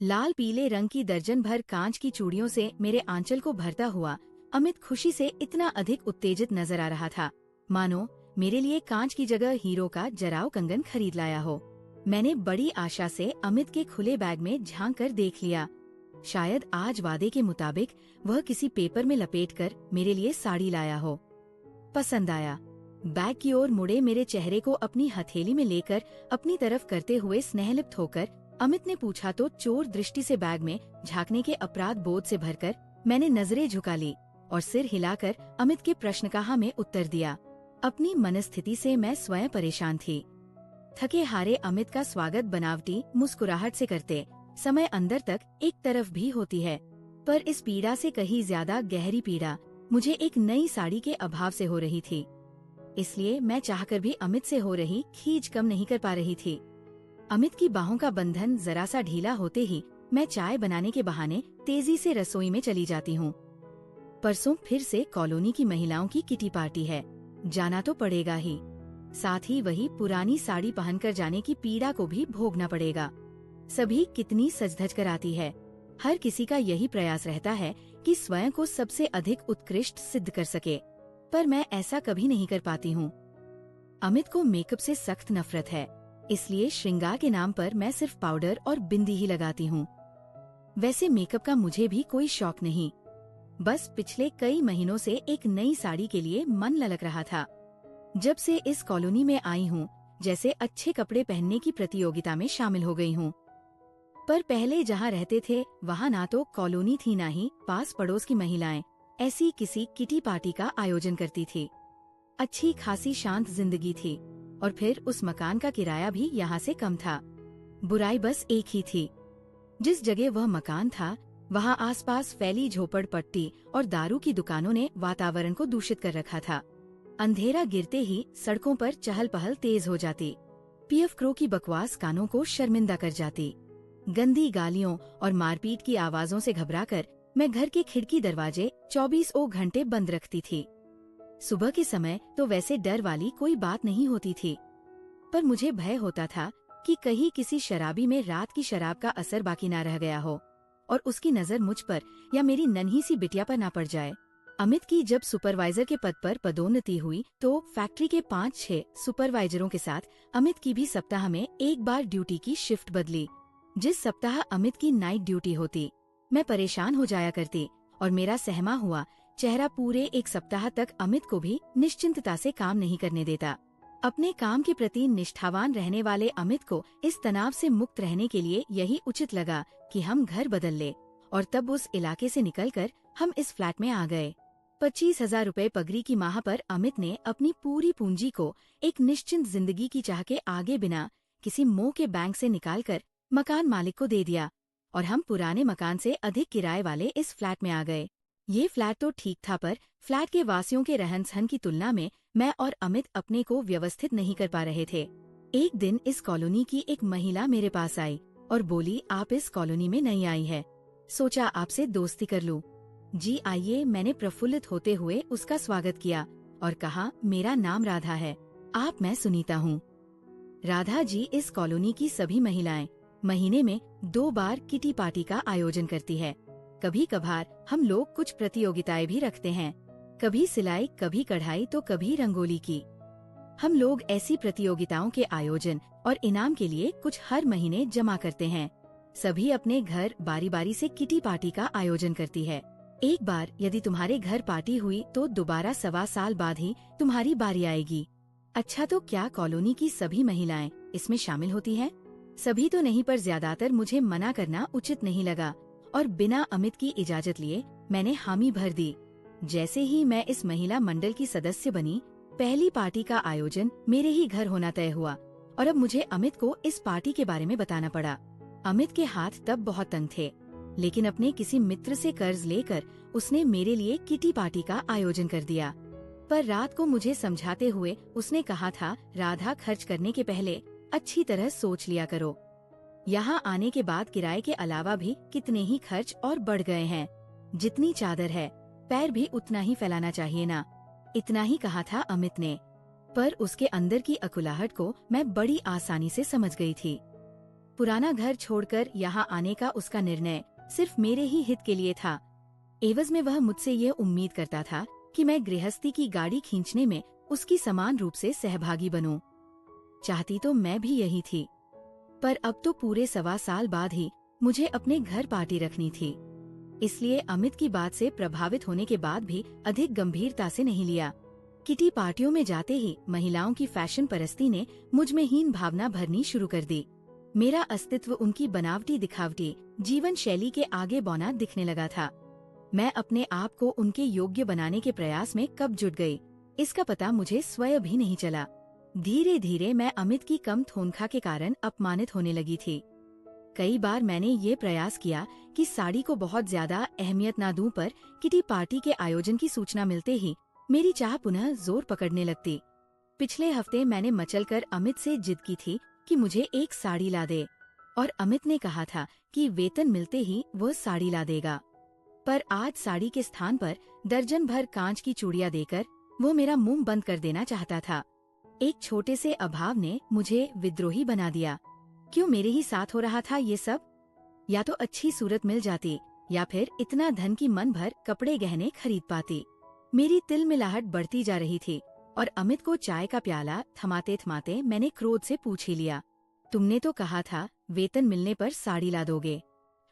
लाल पीले रंग की दर्जन भर कांच की चूड़ियों से मेरे आंचल को भरता हुआ अमित खुशी से इतना अधिक उत्तेजित नजर आ रहा था, मानो मेरे लिए कांच की जगह हीरो का जराव कंगन खरीद लाया हो। मैंने बड़ी आशा से अमित के खुले बैग में झांक कर देख लिया। शायद आज वादे के मुताबिक वह किसी पेपर में लपेटकर मेरे लिए साड़ी लाया हो। पसंद आया। बैग की ओर मुड़े मेरे चेहरे को अपनी हथेली में लेकर अपनी तरफ करते हुए स्नेहलिप्त होकर अमित ने पूछा तो चोर दृष्टि से बैग में झांकने के अपराध बोध से भरकर मैंने नजरें झुका ली और सिर हिलाकर अमित के प्रश्नकाहा में उत्तर दिया। अपनी मनस्थिति से मैं स्वयं परेशान थी। थके हारे अमित का स्वागत बनावटी मुस्कुराहट से करते समय अंदर तक एक तरफ भी होती है, पर इस पीड़ा से कहीं ज्यादा गहरी पीड़ा मुझे एक नई साड़ी के अभाव से हो रही थी। इसलिए मैं चाहकर भी अमित से हो रही खींच कम नहीं कर पा रही थी। अमित की बाहों का बंधन जरा सा ढीला होते ही मैं चाय बनाने के बहाने तेजी से रसोई में चली जाती हूँ। परसों फिर से कॉलोनी की महिलाओं की किटी पार्टी है, जाना तो पड़ेगा ही। साथ ही वही पुरानी साड़ी पहनकर जाने की पीड़ा को भी भोगना पड़ेगा। सभी कितनी सज-धज कर आती है। हर किसी का यही प्रयास रहता है कि स्वयं को सबसे अधिक उत्कृष्ट सिद्ध कर सके, पर मैं ऐसा कभी नहीं कर पाती हूँ। अमित को मेकअप से सख्त नफरत है, इसलिए श्रृंगार के नाम पर मैं सिर्फ पाउडर और बिंदी ही लगाती हूँ। वैसे मेकअप का मुझे भी कोई शौक नहीं, बस पिछले कई महीनों से एक नई साड़ी के लिए मन ललक रहा था। जब से इस कॉलोनी में आई हूँ, जैसे अच्छे कपड़े पहनने की प्रतियोगिता में शामिल हो गई हूँ। पर पहले जहाँ रहते थे वहाँ ना तो कॉलोनी थी, ना ही पास पड़ोस की महिलाएं ऐसी किसी किटी पार्टी का आयोजन करती थी। अच्छी खासी शांत जिंदगी थी और फिर उस मकान का किराया भी यहाँ से कम था। बुराई बस एक ही थी, जिस जगह वह मकान था वहाँ आसपास फैली झोपड़पट्टी और दारू की दुकानों ने वातावरण को दूषित कर रखा था। अंधेरा गिरते ही सड़कों पर चहल पहल तेज हो जाती। पीएफ क्रो की बकवास कानों को शर्मिंदा कर जाती। गंदी गालियों और मारपीट की आवाजों से घबराकर मैं घर के खिड़की दरवाजे 24 घंटे बंद रखती थी। सुबह के समय तो वैसे डर वाली कोई बात नहीं होती थी, पर मुझे भय होता था कि कहीं किसी शराबी में रात की शराब का असर बाकी ना रह गया हो और उसकी नजर मुझ पर या मेरी नन्ही सी बिटिया पर ना पड़ जाए। अमित की जब सुपरवाइजर के पद पर पदोन्नति हुई तो फैक्ट्री के 5-6 सुपरवाइजरों के साथ अमित की भी सप्ताह में एक बार ड्यूटी की शिफ्ट बदली। जिस सप्ताह अमित की नाइट ड्यूटी होती, मैं परेशान हो जाया करती और मेरा सहमा हुआ चेहरा पूरे एक सप्ताह तक अमित को भी निश्चिंतता से काम नहीं करने देता। अपने काम के प्रति निष्ठावान रहने वाले अमित को इस तनाव से मुक्त रहने के लिए यही उचित लगा कि हम घर बदल ले और तब उस इलाके से निकलकर हम इस फ्लैट में आ गए। 25,000 रुपए पगड़ी की माह पर अमित ने अपनी पूरी पूंजी को एक निश्चिंत जिंदगी की चाह के आगे बिना किसी मोह के बैंक से निकालकर मकान मालिक को दे दिया और हम पुराने मकान से अधिक किराए वाले इस फ्लैट में आ गए। ये फ्लैट तो ठीक था, पर फ्लैट के वासियों के रहन सहन की तुलना में मैं और अमित अपने को व्यवस्थित नहीं कर पा रहे थे। एक दिन इस कॉलोनी की एक महिला मेरे पास आई और बोली, आप इस कॉलोनी में नई आई है, सोचा आपसे दोस्ती कर लूं। जी आइए, मैंने प्रफुल्लित होते हुए उसका स्वागत किया और कहा, मेरा नाम राधा है, मैं सुनीता हूँ। राधा जी इस कॉलोनी की सभी महिलाएं महीने में 2 बार किटी पार्टी का आयोजन करती है। कभी कभार हम लोग कुछ प्रतियोगिताएं भी रखते हैं, कभी सिलाई, कभी कढ़ाई तो कभी रंगोली की। हम लोग ऐसी प्रतियोगिताओं के आयोजन और इनाम के लिए कुछ हर महीने जमा करते हैं। सभी अपने घर बारी बारी से किटी पार्टी का आयोजन करती है। एक बार यदि तुम्हारे घर पार्टी हुई तो दोबारा 1.25 साल बाद ही तुम्हारी बारी आएगी। अच्छा, तो क्या कॉलोनी की सभी महिलाएं इसमें शामिल होती हैं? सभी तो नहीं, पर ज्यादातर। मुझे मना करना उचित नहीं लगा और बिना अमित की इजाजत लिए मैंने हामी भर दी। जैसे ही मैं इस महिला मंडल की सदस्य बनी, पहली पार्टी का आयोजन मेरे ही घर होना तय हुआ और अब मुझे अमित को इस पार्टी के बारे में बताना पड़ा। अमित के हाथ तब बहुत तंग थे, लेकिन अपने किसी मित्र से कर्ज लेकर उसने मेरे लिए किटी पार्टी का आयोजन कर दिया। पर रात को मुझे समझाते हुए उसने कहा था, राधा, खर्च करने के पहले अच्छी तरह सोच लिया करो। यहाँ आने के बाद किराए के अलावा भी कितने ही खर्च और बढ़ गए हैं। जितनी चादर है, पैर भी उतना ही फैलाना चाहिए ना। इतना ही कहा था अमित ने, पर उसके अंदर की अकुलाहट को मैं बड़ी आसानी से समझ गई थी। पुराना घर छोड़कर यहाँ आने का उसका निर्णय सिर्फ मेरे ही हित के लिए था। एवज में वह मुझसे ये उम्मीद करता था कि मैं गृहस्थी की गाड़ी खींचने में उसकी समान रूप से सहभागी बनूं। चाहती तो मैं भी यही थी, पर अब तो पूरे 1.25 साल बाद ही मुझे अपने घर पार्टी रखनी थी। इसलिए अमित की बात से प्रभावित होने के बाद भी अधिक गंभीरता से नहीं लिया। किटी पार्टियों में जाते ही महिलाओं की फैशन परस्ती ने मुझ में हीन भावना भरनी शुरू कर दी। मेरा अस्तित्व उनकी बनावटी दिखावटी जीवन शैली के आगे बौना दिखने लगा था। मैं अपने आप को उनके योग्य बनाने के प्रयास में कब जुट गई, इसका पता मुझे स्वयं भी नहीं चला। धीरे धीरे मैं अमित की कम थोनखा के कारण अपमानित होने लगी थी। कई बार मैंने ये प्रयास किया कि साड़ी को बहुत ज्यादा अहमियत ना दूं, पर किटी पार्टी के आयोजन की सूचना मिलते ही मेरी चाह पुनः जोर पकड़ने लगती। पिछले हफ्ते मैंने मचलकर अमित से जिद की थी कि मुझे एक साड़ी ला दे, और अमित ने कहा था कि वेतन मिलते ही वह साड़ी ला देगा। पर आज साड़ी के स्थान पर दर्जन भर कांच की चूड़ियां देकर वो मेरा मुंह बंद कर देना चाहता था। एक छोटे से अभाव ने मुझे विद्रोही बना दिया। क्यों मेरे ही साथ हो रहा था ये सब? या तो अच्छी सूरत मिल जाती, या फिर इतना धन की मन भर कपड़े गहने खरीद पाती। मेरी तिलमिलाहट बढ़ती जा रही थी, और अमित को चाय का प्याला थमाते थमाते मैंने क्रोध से पूछ ही लिया, तुमने तो कहा था वेतन मिलने पर साड़ी ला दोगे।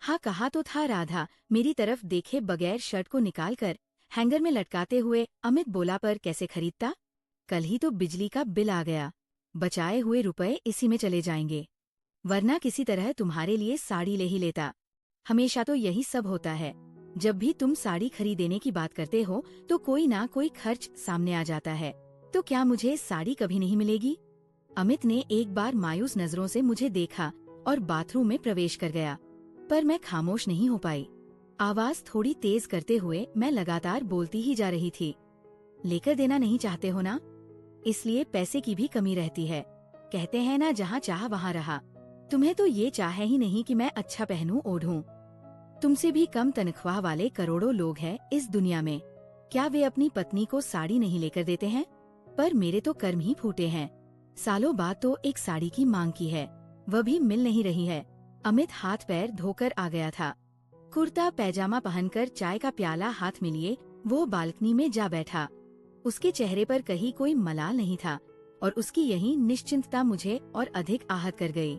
हाँ, कहा तो था। राधा मेरी तरफ देखे बगैर शर्ट को निकालकर हैंगर में लटकाते हुए अमित बोला, पर कैसे खरीदता? कल ही तो बिजली का बिल आ गया, बचाए हुए रुपए इसी में चले जाएंगे, वरना किसी तरह तुम्हारे लिए साड़ी ले ही लेता। हमेशा तो यही सब होता है, जब भी तुम साड़ी खरीदने की बात करते हो तो कोई ना कोई खर्च सामने आ जाता है। तो क्या मुझे साड़ी कभी नहीं मिलेगी? अमित ने एक बार मायूस नजरों से मुझे देखा और बाथरूम में प्रवेश कर गया, पर मैं खामोश नहीं हो पाई। आवाज थोड़ी तेज करते हुए मैं लगातार बोलती ही जा रही थी, लेकर देना नहीं चाहते हो ना, इसलिए पैसे की भी कमी रहती है। कहते हैं ना, जहाँ चाह वहाँ रहा। तुम्हें तो ये चाह ही नहीं कि मैं अच्छा पहनूं ओढ़ूं। तुमसे भी कम तनख्वाह वाले करोड़ों लोग हैं इस दुनिया में, क्या वे अपनी पत्नी को साड़ी नहीं लेकर देते हैं? पर मेरे तो कर्म ही फूटे हैं। सालों बाद तो एक साड़ी की मांग की है, वह भी मिल नहीं रही है। अमित हाथ पैर धोकर आ गया था। कुर्ता पैजामा पहनकर चाय का प्याला हाथ में लिए वो बालकनी में जा बैठा। उसके चेहरे पर कहीं कोई मलाल नहीं था, और उसकी यही निश्चिंतता मुझे और अधिक आहत कर गई।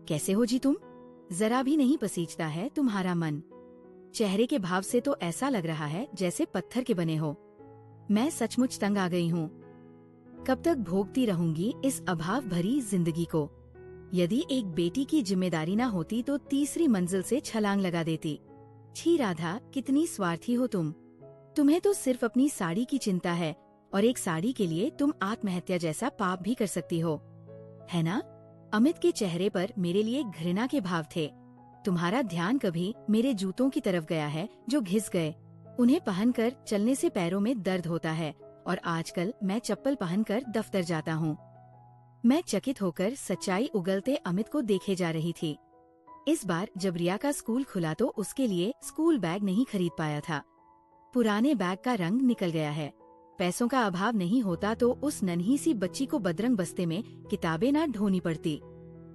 कैसे हो जी तुम? जरा भी नहीं पसीजता है तुम्हारा मन। चेहरे के भाव से तो ऐसा लग रहा है जैसे पत्थर के बने हो। मैं सचमुच तंग आ गई हूँ। कब तक भोगती रहूंगी इस अभाव भरी जिंदगी को? यदि एक बेटी की जिम्मेदारी न होती तो तीसरी मंजिल से छलांग लगा देती। छी राधा, कितनी स्वार्थी हो तुम। तुम्हें तो सिर्फ अपनी साड़ी की चिंता है, और एक साड़ी के लिए तुम आत्महत्या जैसा पाप भी कर सकती हो, है ना? अमित के चेहरे पर मेरे लिए घृणा के भाव थे। तुम्हारा ध्यान कभी मेरे जूतों की तरफ गया है जो घिस गए? उन्हें पहनकर चलने से पैरों में दर्द होता है, और आजकल मैं चप्पल पहनकर दफ्तर जाता हूँ। मैं चकित होकर सच्चाई उगलते अमित को देखे जा रही थी। इस बार जब रिया का स्कूल खुला तो उसके लिए स्कूल बैग नहीं खरीद पाया था। पुराने बैग का रंग निकल गया है। पैसों का अभाव नहीं होता तो उस नन्ही सी बच्ची को बदरंग बस्ते में किताबें ना ढोनी पड़ती।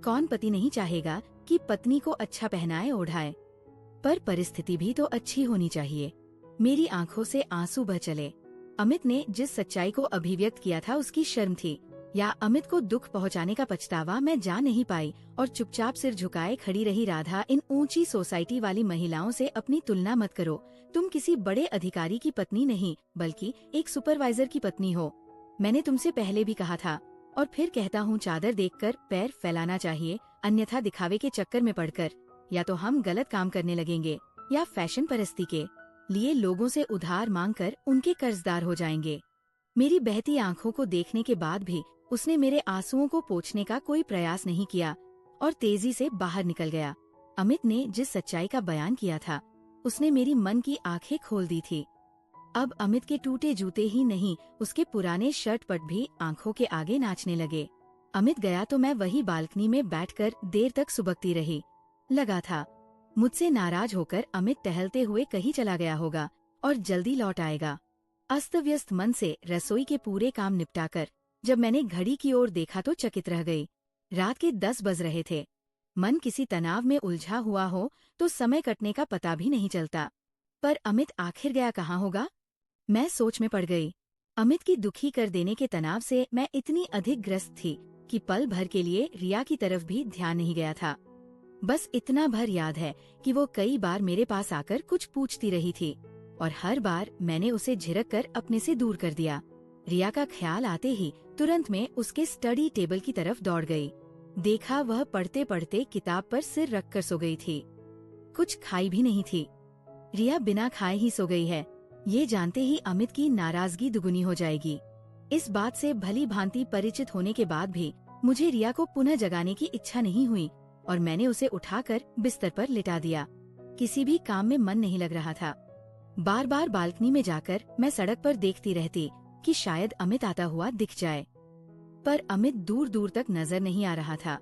कौन पति नहीं चाहेगा कि पत्नी को अच्छा पहनाए ओढ़ाए? पर परिस्थिति भी तो अच्छी होनी चाहिए। मेरी आंखों से आंसू बह चले। अमित ने जिस सच्चाई को अभिव्यक्त किया था उसकी शर्म थी, या अमित को दुख पहुंचाने का पछतावा मैं जा नहीं पाई, और चुपचाप सिर झुकाए खड़ी रही। राधा, इन ऊंची सोसाइटी वाली महिलाओं से अपनी तुलना मत करो। तुम किसी बड़े अधिकारी की पत्नी नहीं, बल्कि एक सुपरवाइजर की पत्नी हो। मैंने तुमसे पहले भी कहा था, और फिर कहता हूँ, चादर देखकर पैर फैलाना चाहिए, अन्यथा दिखावे के चक्कर में पड़कर या तो हम गलत काम करने लगेंगे, या फैशन परस्ती के लिए लोगों से उधार मांगकर उनके कर्जदार हो जाएंगे। मेरी बहती आंखों को देखने के बाद भी उसने मेरे आंसुओं को पोंछने का कोई प्रयास नहीं किया, और तेजी से बाहर निकल गया। अमित ने जिस सच्चाई का बयान किया था उसने मेरी मन की आंखें खोल दी थी। अब अमित के टूटे जूते ही नहीं, उसके पुराने शर्ट पट भी आंखों के आगे नाचने लगे। अमित गया तो मैं वही बालकनी में बैठकर देर तक सुबकती रही। लगा था मुझसे नाराज होकर अमित टहलते हुए कहीं चला गया होगा और जल्दी लौट आएगा। अस्त व्यस्त मन से रसोई के पूरे काम निपटाकर जब मैंने घड़ी की ओर देखा तो चकित रह गई। रात के 10 बज रहे थे। मन किसी तनाव में उलझा हुआ हो तो समय कटने का पता भी नहीं चलता। पर अमित आखिर गया कहाँ होगा? मैं सोच में पड़ गई। अमित की दुखी कर देने के तनाव से मैं इतनी अधिक ग्रस्त थी कि पल भर के लिए रिया की तरफ भी ध्यान नहीं गया था। बस इतना भर याद है कि वो कई बार मेरे पास आकर कुछ पूछती रही थी और हर बार मैंने उसे झिड़क कर अपने से दूर कर दिया। रिया का ख्याल आते ही तुरंत मैं उसके स्टडी टेबल की तरफ दौड़ गई। देखा वह पढ़ते पढ़ते किताब पर सिर रख कर सो गई थी। कुछ खाई भी नहीं थी। रिया बिना खाए ही सो गई है, ये जानते ही अमित की नाराजगी दुगुनी हो जाएगी। इस बात से भली भांति परिचित होने के बाद भी मुझे रिया को पुनः जगाने की इच्छा नहीं हुई और मैंने उसे उठाकर बिस्तर पर लिटा दिया। किसी भी काम में मन नहीं लग रहा था। बार बार बालकनी में जाकर मैं सड़क पर देखती रहती कि शायद अमित आता हुआ दिख जाए, पर अमित दूर दूर तक नजर नहीं आ रहा था।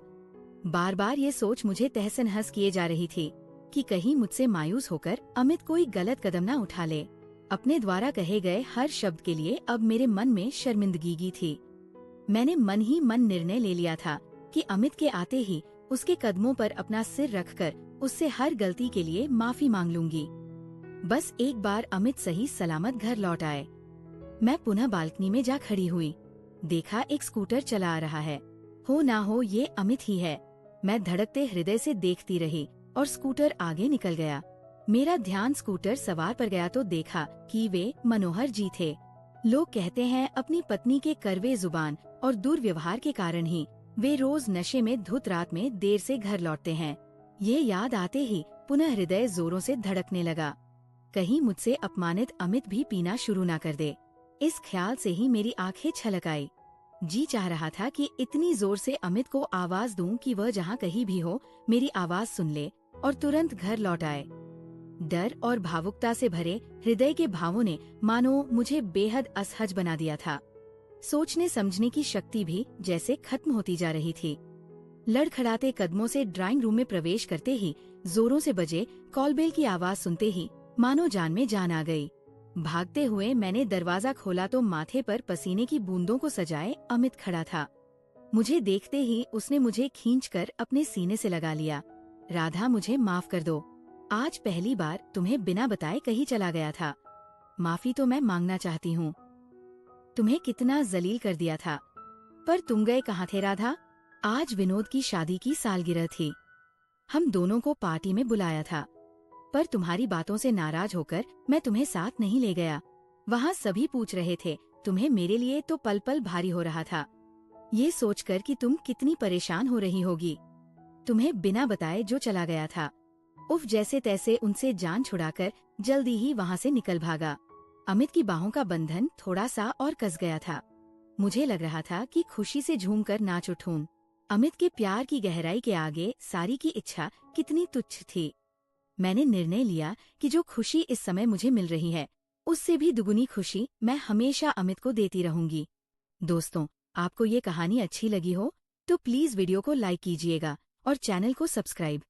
बार बार ये सोच मुझे तहस नहस किए जा रही थी कि कहीं मुझसे मायूस होकर अमित कोई गलत कदम न उठा ले। अपने द्वारा कहे गए हर शब्द के लिए अब मेरे मन में शर्मिंदगी थी। मैंने मन ही मन निर्णय ले लिया था कि अमित के आते ही उसके कदमों पर अपना सिर रखकर उससे हर गलती के लिए माफी मांग लूंगी। बस एक बार अमित सही सलामत घर लौट आए। मैं पुनः बालकनी में जा खड़ी हुई। देखा एक स्कूटर चला आ रहा है। हो ना हो ये अमित ही है। मैं धड़कते हृदय से देखती रही और स्कूटर आगे निकल गया। मेरा ध्यान स्कूटर सवार पर गया तो देखा कि वे मनोहर जी थे। लोग कहते हैं अपनी पत्नी के कड़वे जुबान और दुर्व्यवहार के कारण ही वे रोज नशे में धुत रात में देर से घर लौटते हैं। ये याद आते ही पुनः हृदय जोरों से धड़कने लगा। कहीं मुझसे अपमानित अमित भी पीना शुरू न कर दे। इस ख्याल से ही मेरी आंखें छलक आई। जी चाह रहा था कि इतनी जोर से अमित को आवाज दूं कि वह जहाँ कहीं भी हो मेरी आवाज सुन ले और तुरंत घर लौट आए। डर और भावुकता से भरे हृदय के भावों ने मानो मुझे बेहद असहज बना दिया था। सोचने समझने की शक्ति भी जैसे खत्म होती जा रही थी। लड़खड़ाते कदमों से ड्राइंग रूम में प्रवेश करते ही जोरों से बजे कॉलबेल की आवाज सुनते ही मानो जान में जान आ गई। भागते हुए मैंने दरवाजा खोला तो माथे पर पसीने की बूंदों को सजाए अमित खड़ा था। मुझे देखते ही उसने मुझे खींचकर अपने सीने से लगा लिया। राधा, मुझे माफ कर दो। आज पहली बार तुम्हें बिना बताए कहीं चला गया था। माफी तो मैं मांगना चाहती हूँ। तुम्हें कितना जलील कर दिया था। पर तुम गए कहाँ थे राधा? आज विनोद की शादी की सालगिरह थी। हम दोनों को पार्टी में बुलाया था, पर तुम्हारी बातों से नाराज होकर मैं तुम्हें साथ नहीं ले गया। वहाँ सभी पूछ रहे थे, तुम्हें मेरे लिए तो पल पल भारी हो रहा था, ये सोचकर कि तुम कितनी परेशान हो रही होगी। तुम्हें बिना बताए जो चला गया था। उफ, जैसे तैसे उनसे जान छुड़ाकर जल्दी ही वहाँ से निकल भागा। अमित की बाहों का बंधन थोड़ा सा और कस गया था। मुझे लग रहा था कि खुशी से झूमकर नाच उठूं। अमित के प्यार की गहराई के आगे सारी की इच्छा कितनी तुच्छ थी। मैंने निर्णय लिया कि जो खुशी इस समय मुझे मिल रही है उससे भी दुगुनी खुशी मैं हमेशा अमित को देती रहूंगी। दोस्तों, आपको ये कहानी अच्छी लगी हो तो प्लीज वीडियो को लाइक कीजिएगा और चैनल को सब्सक्राइब